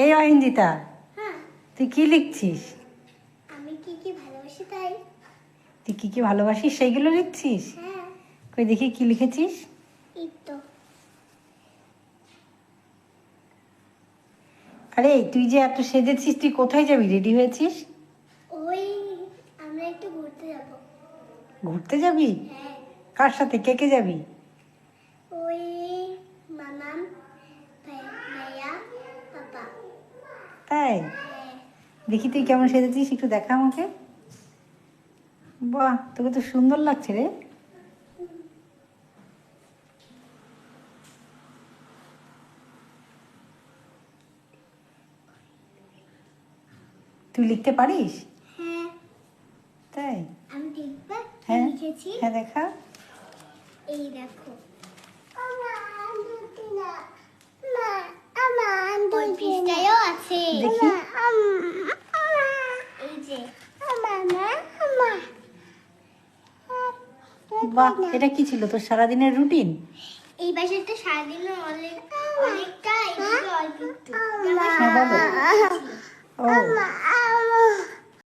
এই অহিন্দিতা, হ্যাঁ, তুই কি লিখছিস? আমি কি কি ভালোবাসি তাই। তুই কি কি ভালোবাসিস সেইগুলো লিখছিস? হ্যাঁ, কই দেখি কি লিখেছিস। এই তো। আরে তুই যে এত সেজেছিস, তুই কোথায় যাবি? রেডি হয়েছিস? ওই আমরা একটু ঘুরতে যাব। ঘুরতে যাবি? হ্যাঁ, কার সাথে, কে কে যাবি? ওই মামাম, ভাইয়া, পাপা। তাই? হ্যাঁ, দেখি তুই কেমন সেজেছিস, একটু দেখা আমাকে। বাহ, তোকে তো সুন্দর লাগছে রে। তুই লিখতে পারিস? হ্যাঁ, তাই? আমি দেখবা কি হ্যাঁ লিখেছি। হ্যাঁ, দেখা। এই দেখো, ওই পৃষ্ঠায়ও আছে। দেখি। এই যে বাহ, এটা কি ছিল তোর সারাদিনের রুটিন? এই বাসাটা সারাদিন অনেকটা, এদিকে অল্প একটু। হ্যাঁ বলো।